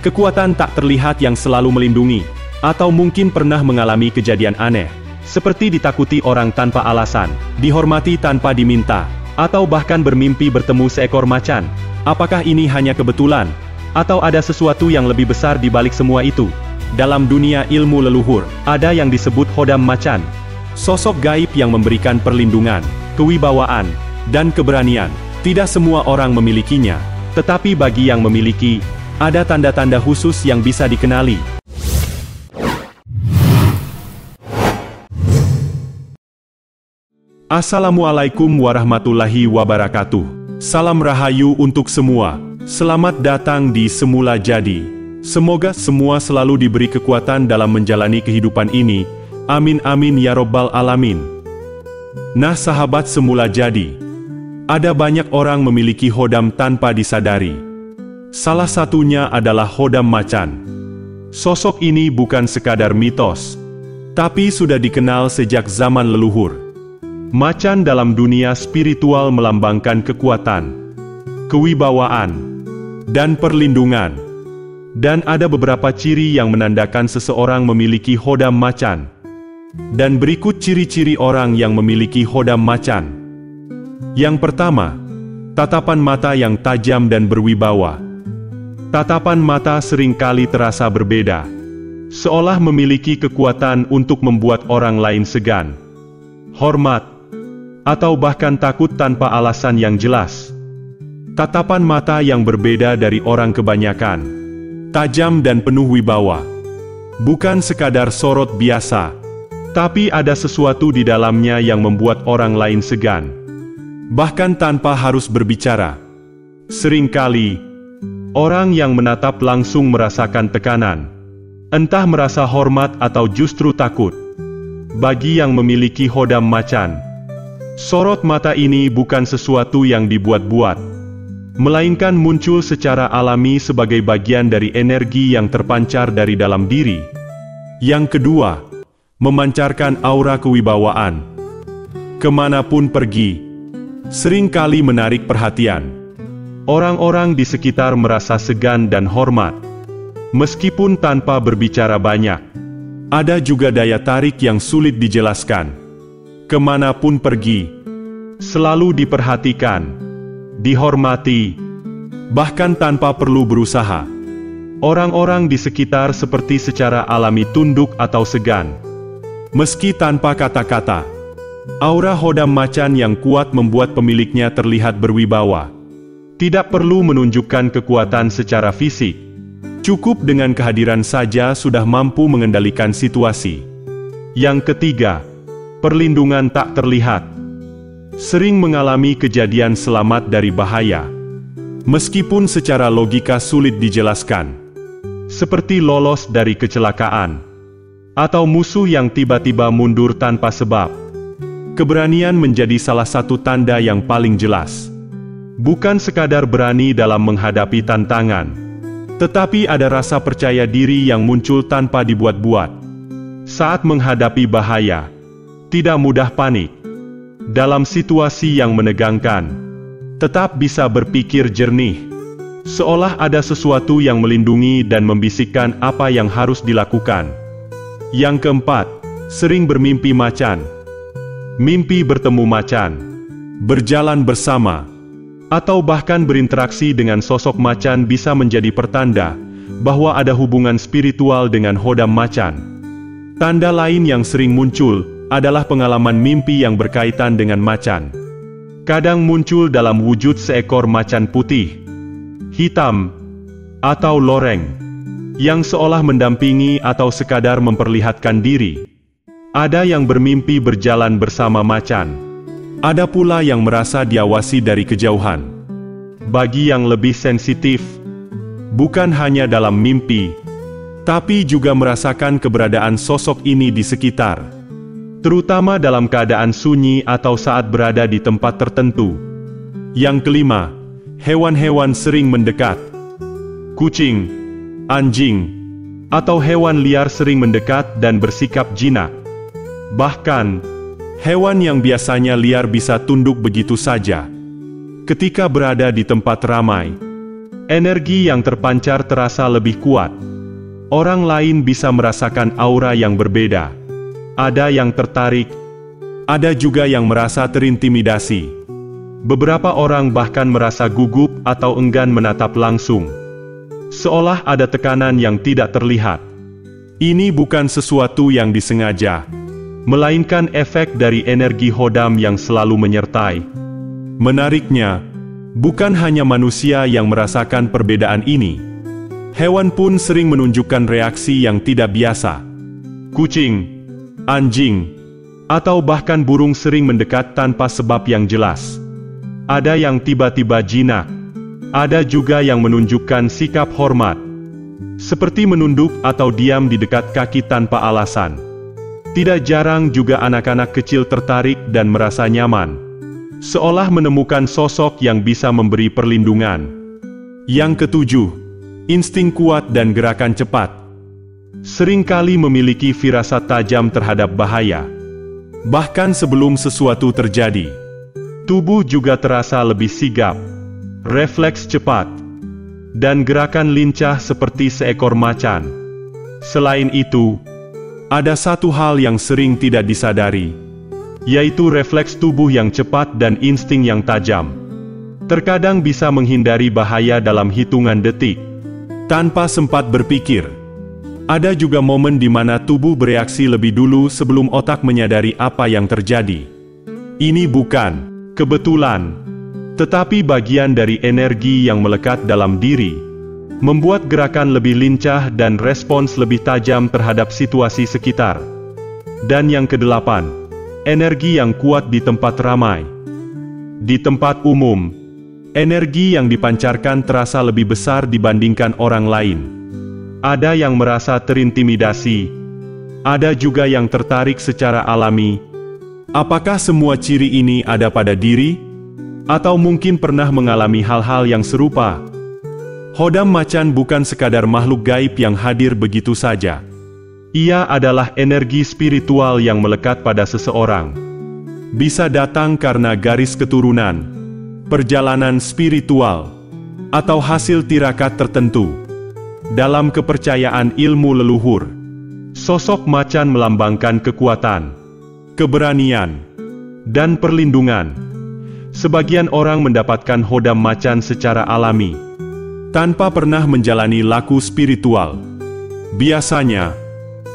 Kekuatan tak terlihat yang selalu melindungi, atau mungkin pernah mengalami kejadian aneh, seperti ditakuti orang tanpa alasan, dihormati tanpa diminta, atau bahkan bermimpi bertemu seekor macan. Apakah ini hanya kebetulan? Atau ada sesuatu yang lebih besar di balik semua itu? Dalam dunia ilmu leluhur, ada yang disebut Khodam Macan. Sosok gaib yang memberikan perlindungan, kewibawaan, dan keberanian. Tidak semua orang memilikinya, tetapi bagi yang memiliki, ada tanda-tanda khusus yang bisa dikenali. Assalamualaikum warahmatullahi wabarakatuh. Salam rahayu untuk semua. Selamat datang di Semula Jadi. Semoga semua selalu diberi kekuatan dalam menjalani kehidupan ini. Amin amin ya robbal alamin. Nah sahabat Semula Jadi, ada banyak orang memiliki khodam tanpa disadari. Salah satunya adalah Khodam Macan. Sosok ini bukan sekadar mitos, tapi sudah dikenal sejak zaman leluhur. Macan dalam dunia spiritual melambangkan kekuatan, kewibawaan, dan perlindungan. Dan ada beberapa ciri yang menandakan seseorang memiliki Khodam Macan. Dan berikut ciri-ciri orang yang memiliki Khodam Macan. Yang pertama, tatapan mata yang tajam dan berwibawa. Tatapan mata seringkali terasa berbeda, seolah memiliki kekuatan untuk membuat orang lain segan, hormat, atau bahkan takut tanpa alasan yang jelas. Tatapan mata yang berbeda dari orang kebanyakan, tajam dan penuh wibawa. Bukan sekadar sorot biasa, tapi ada sesuatu di dalamnya yang membuat orang lain segan, bahkan tanpa harus berbicara. Seringkali, orang yang menatap langsung merasakan tekanan, entah merasa hormat atau justru takut. Bagi yang memiliki Khodam Macan, sorot mata ini bukan sesuatu yang dibuat-buat, melainkan muncul secara alami sebagai bagian dari energi yang terpancar dari dalam diri. Yang kedua, memancarkan aura kewibawaan. Kemanapun pergi, seringkali menarik perhatian. Orang-orang di sekitar merasa segan dan hormat, meskipun tanpa berbicara banyak. Ada juga daya tarik yang sulit dijelaskan. Kemanapun pergi, selalu diperhatikan, dihormati, bahkan tanpa perlu berusaha. Orang-orang di sekitar seperti secara alami tunduk atau segan, meski tanpa kata-kata. Aura Khodam Macan yang kuat membuat pemiliknya terlihat berwibawa. Tidak perlu menunjukkan kekuatan secara fisik. Cukup dengan kehadiran saja sudah mampu mengendalikan situasi. Yang ketiga, perlindungan tak terlihat. Sering mengalami kejadian selamat dari bahaya, meskipun secara logika sulit dijelaskan. Seperti lolos dari kecelakaan, atau musuh yang tiba-tiba mundur tanpa sebab. Keberanian menjadi salah satu tanda yang paling jelas. Bukan sekadar berani dalam menghadapi tantangan, tetapi ada rasa percaya diri yang muncul tanpa dibuat-buat. Saat menghadapi bahaya, tidak mudah panik. Dalam situasi yang menegangkan, tetap bisa berpikir jernih, seolah ada sesuatu yang melindungi dan membisikkan apa yang harus dilakukan. Yang keempat, sering bermimpi macan. Mimpi bertemu macan, berjalan bersama, atau bahkan berinteraksi dengan sosok macan bisa menjadi pertanda bahwa ada hubungan spiritual dengan Khodam Macan. Tanda lain yang sering muncul adalah pengalaman mimpi yang berkaitan dengan macan. Kadang muncul dalam wujud seekor macan putih, hitam, atau loreng, yang seolah mendampingi atau sekadar memperlihatkan diri. Ada yang bermimpi berjalan bersama macan. Ada pula yang merasa diawasi dari kejauhan. Bagi yang lebih sensitif, bukan hanya dalam mimpi, tapi juga merasakan keberadaan sosok ini di sekitar, terutama dalam keadaan sunyi atau saat berada di tempat tertentu. Yang kelima, hewan-hewan sering mendekat. Kucing, anjing, atau hewan liar sering mendekat dan bersikap jinak. Bahkan, hewan yang biasanya liar bisa tunduk begitu saja ketika berada di tempat ramai. Energi yang terpancar terasa lebih kuat. Orang lain bisa merasakan aura yang berbeda. Ada yang tertarik, ada juga yang merasa terintimidasi. Beberapa orang bahkan merasa gugup atau enggan menatap langsung. Seolah ada tekanan yang tidak terlihat. Ini bukan sesuatu yang disengaja, melainkan efek dari energi Hodam yang selalu menyertai. Menariknya, bukan hanya manusia yang merasakan perbedaan ini. Hewan pun sering menunjukkan reaksi yang tidak biasa. Kucing, anjing, atau bahkan burung sering mendekat tanpa sebab yang jelas. Ada yang tiba-tiba jinak. Ada juga yang menunjukkan sikap hormat, seperti menunduk atau diam di dekat kaki tanpa alasan. Tidak jarang juga anak-anak kecil tertarik dan merasa nyaman, seolah menemukan sosok yang bisa memberi perlindungan. Yang ketujuh, insting kuat dan gerakan cepat. Seringkali memiliki firasat tajam terhadap bahaya. Bahkan sebelum sesuatu terjadi, tubuh juga terasa lebih sigap, refleks cepat, dan gerakan lincah seperti seekor macan. Selain itu, ada satu hal yang sering tidak disadari, yaitu refleks tubuh yang cepat dan insting yang tajam. Terkadang bisa menghindari bahaya dalam hitungan detik, tanpa sempat berpikir. Ada juga momen di mana tubuh bereaksi lebih dulu sebelum otak menyadari apa yang terjadi. Ini bukan kebetulan, tetapi bagian dari energi yang melekat dalam diri, membuat gerakan lebih lincah dan respons lebih tajam terhadap situasi sekitar. Dan yang kedelapan, energi yang kuat di tempat ramai. Di tempat umum, energi yang dipancarkan terasa lebih besar dibandingkan orang lain. Ada yang merasa terintimidasi, ada juga yang tertarik secara alami. Apakah semua ciri ini ada pada diri? Atau mungkin pernah mengalami hal-hal yang serupa? Hodam macan bukan sekadar makhluk gaib yang hadir begitu saja. Ia adalah energi spiritual yang melekat pada seseorang. Bisa datang karena garis keturunan, perjalanan spiritual, atau hasil tirakat tertentu. Dalam kepercayaan ilmu leluhur, sosok macan melambangkan kekuatan, keberanian, dan perlindungan. Sebagian orang mendapatkan hodam macan secara alami, tanpa pernah menjalani laku spiritual. Biasanya,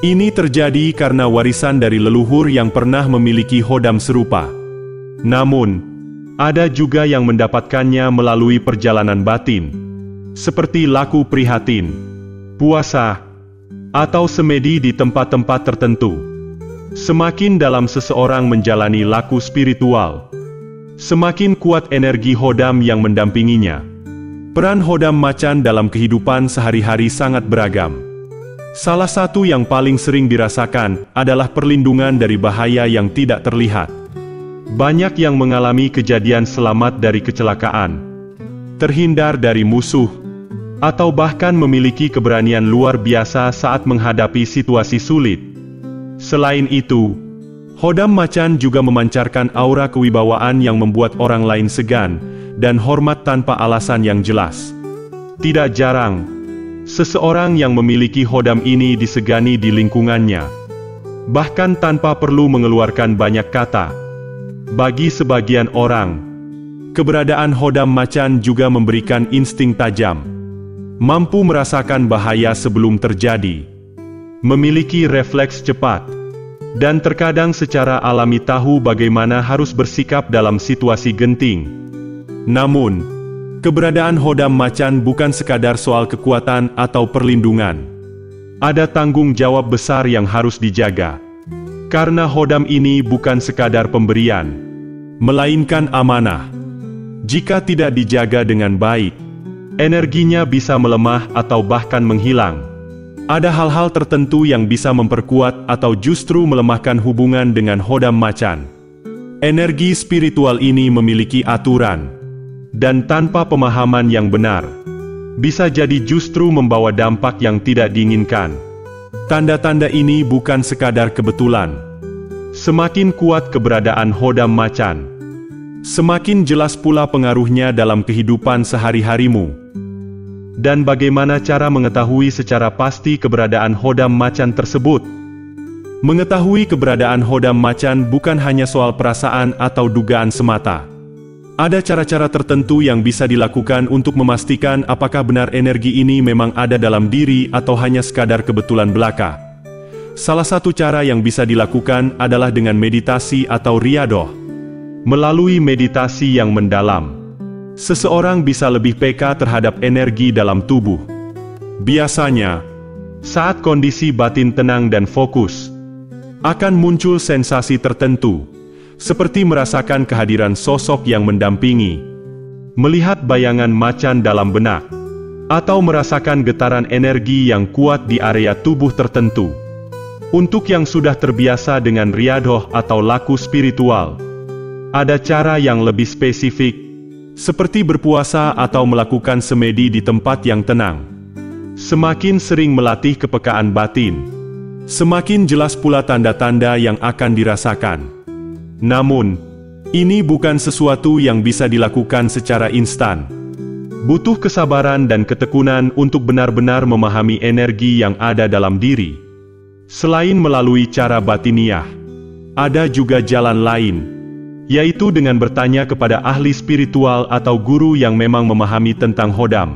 ini terjadi karena warisan dari leluhur yang pernah memiliki hodam serupa. Namun, ada juga yang mendapatkannya melalui perjalanan batin, seperti laku prihatin, puasa, atau semedi di tempat-tempat tertentu. Semakin dalam seseorang menjalani laku spiritual, semakin kuat energi hodam yang mendampinginya. Peran hodam macan dalam kehidupan sehari-hari sangat beragam. Salah satu yang paling sering dirasakan adalah perlindungan dari bahaya yang tidak terlihat. Banyak yang mengalami kejadian selamat dari kecelakaan, terhindar dari musuh, atau bahkan memiliki keberanian luar biasa saat menghadapi situasi sulit. Selain itu, hodam macan juga memancarkan aura kewibawaan yang membuat orang lain segan dan hormat tanpa alasan yang jelas. Tidak jarang, seseorang yang memiliki hodam ini disegani di lingkungannya, bahkan tanpa perlu mengeluarkan banyak kata. Bagi sebagian orang, keberadaan hodam macan juga memberikan insting tajam, mampu merasakan bahaya sebelum terjadi, memiliki refleks cepat, dan terkadang secara alami tahu bagaimana harus bersikap dalam situasi genting. Namun, keberadaan hodam macan bukan sekadar soal kekuatan atau perlindungan. Ada tanggung jawab besar yang harus dijaga. Karena hodam ini bukan sekadar pemberian, melainkan amanah. Jika tidak dijaga dengan baik, energinya bisa melemah atau bahkan menghilang. Ada hal-hal tertentu yang bisa memperkuat atau justru melemahkan hubungan dengan hodam macan. Energi spiritual ini memiliki aturan, dan tanpa pemahaman yang benar, bisa jadi justru membawa dampak yang tidak diinginkan. Tanda-tanda ini bukan sekadar kebetulan. Semakin kuat keberadaan hodam macan, semakin jelas pula pengaruhnya dalam kehidupan sehari-harimu. Dan bagaimana cara mengetahui secara pasti keberadaan Hodam Macan tersebut? Mengetahui keberadaan Hodam Macan bukan hanya soal perasaan atau dugaan semata. Ada cara-cara tertentu yang bisa dilakukan untuk memastikan apakah benar energi ini memang ada dalam diri atau hanya sekadar kebetulan belaka. Salah satu cara yang bisa dilakukan adalah dengan meditasi atau riyadoh. Melalui meditasi yang mendalam, seseorang bisa lebih peka terhadap energi dalam tubuh. Biasanya, saat kondisi batin tenang dan fokus, akan muncul sensasi tertentu, seperti merasakan kehadiran sosok yang mendampingi, melihat bayangan macan dalam benak, atau merasakan getaran energi yang kuat di area tubuh tertentu. Untuk yang sudah terbiasa dengan riyadoh atau laku spiritual, ada cara yang lebih spesifik, seperti berpuasa atau melakukan semedi di tempat yang tenang. Semakin sering melatih kepekaan batin, semakin jelas pula tanda-tanda yang akan dirasakan. Namun, ini bukan sesuatu yang bisa dilakukan secara instan. Butuh kesabaran dan ketekunan untuk benar-benar memahami energi yang ada dalam diri. Selain melalui cara batiniah, ada juga jalan lain, yaitu dengan bertanya kepada ahli spiritual atau guru yang memang memahami tentang Hodam.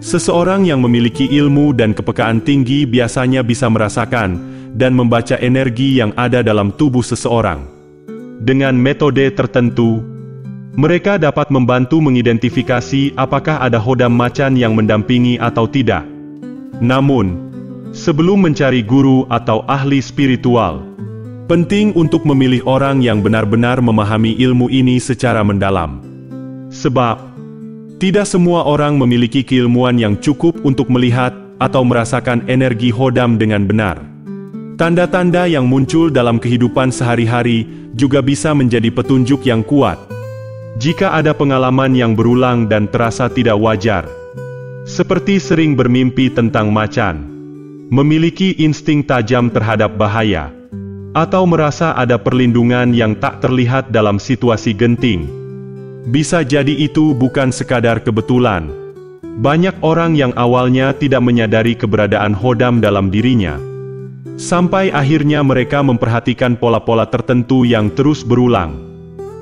Seseorang yang memiliki ilmu dan kepekaan tinggi biasanya bisa merasakan dan membaca energi yang ada dalam tubuh seseorang. Dengan metode tertentu, mereka dapat membantu mengidentifikasi apakah ada Hodam Macan yang mendampingi atau tidak. Namun, sebelum mencari guru atau ahli spiritual, penting untuk memilih orang yang benar-benar memahami ilmu ini secara mendalam. Sebab, tidak semua orang memiliki keilmuan yang cukup untuk melihat atau merasakan energi Hodam dengan benar. Tanda-tanda yang muncul dalam kehidupan sehari-hari juga bisa menjadi petunjuk yang kuat. Jika ada pengalaman yang berulang dan terasa tidak wajar, seperti sering bermimpi tentang macan, memiliki insting tajam terhadap bahaya, atau merasa ada perlindungan yang tak terlihat dalam situasi genting, bisa jadi itu bukan sekadar kebetulan. Banyak orang yang awalnya tidak menyadari keberadaan Hodam dalam dirinya, sampai akhirnya mereka memperhatikan pola-pola tertentu yang terus berulang.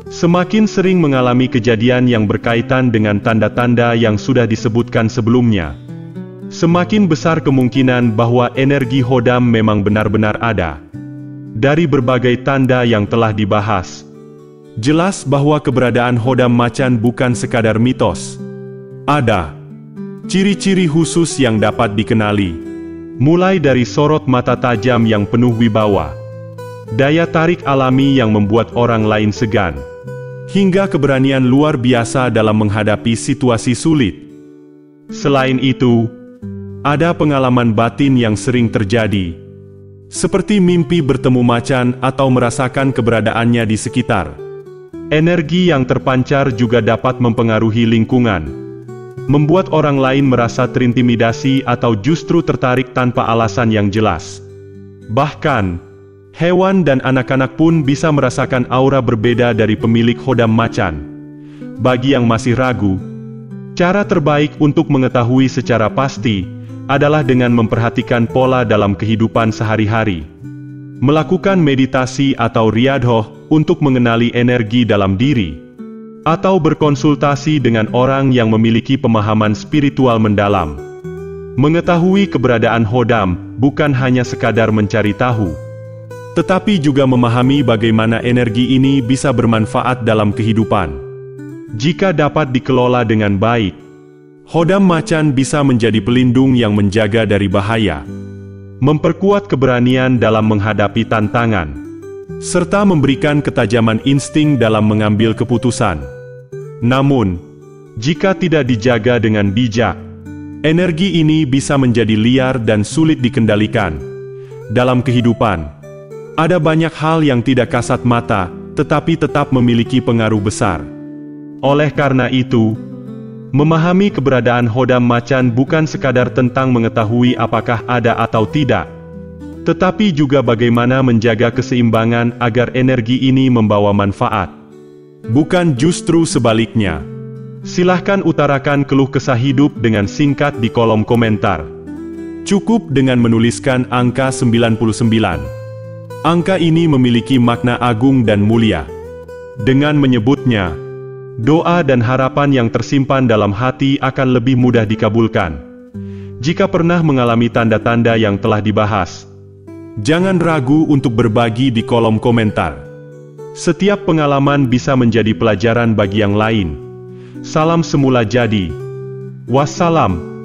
Semakin sering mengalami kejadian yang berkaitan dengan tanda-tanda yang sudah disebutkan sebelumnya, semakin besar kemungkinan bahwa energi Hodam memang benar-benar ada. Dari berbagai tanda yang telah dibahas, jelas bahwa keberadaan Hodam Macan bukan sekadar mitos. Ada ciri-ciri khusus yang dapat dikenali, mulai dari sorot mata tajam yang penuh wibawa, daya tarik alami yang membuat orang lain segan, hingga keberanian luar biasa dalam menghadapi situasi sulit. Selain itu, ada pengalaman batin yang sering terjadi, seperti mimpi bertemu macan atau merasakan keberadaannya di sekitar. Energi yang terpancar juga dapat mempengaruhi lingkungan, membuat orang lain merasa terintimidasi atau justru tertarik tanpa alasan yang jelas. Bahkan, hewan dan anak-anak pun bisa merasakan aura berbeda dari pemilik Hodam Macan. Bagi yang masih ragu, cara terbaik untuk mengetahui secara pasti adalah dengan memperhatikan pola dalam kehidupan sehari-hari. Melakukan meditasi atau riyadoh untuk mengenali energi dalam diri, atau berkonsultasi dengan orang yang memiliki pemahaman spiritual mendalam. Mengetahui keberadaan Hodam bukan hanya sekadar mencari tahu, tetapi juga memahami bagaimana energi ini bisa bermanfaat dalam kehidupan. Jika dapat dikelola dengan baik, Hodam Macan bisa menjadi pelindung yang menjaga dari bahaya, memperkuat keberanian dalam menghadapi tantangan, serta memberikan ketajaman insting dalam mengambil keputusan. Namun, jika tidak dijaga dengan bijak, energi ini bisa menjadi liar dan sulit dikendalikan. Dalam kehidupan, ada banyak hal yang tidak kasat mata, tetapi tetap memiliki pengaruh besar. Oleh karena itu, memahami keberadaan Hodam Macan bukan sekadar tentang mengetahui apakah ada atau tidak, tetapi juga bagaimana menjaga keseimbangan agar energi ini membawa manfaat. Bukan justru sebaliknya. Silahkan utarakan keluh kesah hidup dengan singkat di kolom komentar. Cukup dengan menuliskan angka 99. Angka ini memiliki makna agung dan mulia. Dengan menyebutnya, doa dan harapan yang tersimpan dalam hati akan lebih mudah dikabulkan. Jika pernah mengalami tanda-tanda yang telah dibahas, jangan ragu untuk berbagi di kolom komentar. Setiap pengalaman bisa menjadi pelajaran bagi yang lain. Salam semula jadi. Wassalam.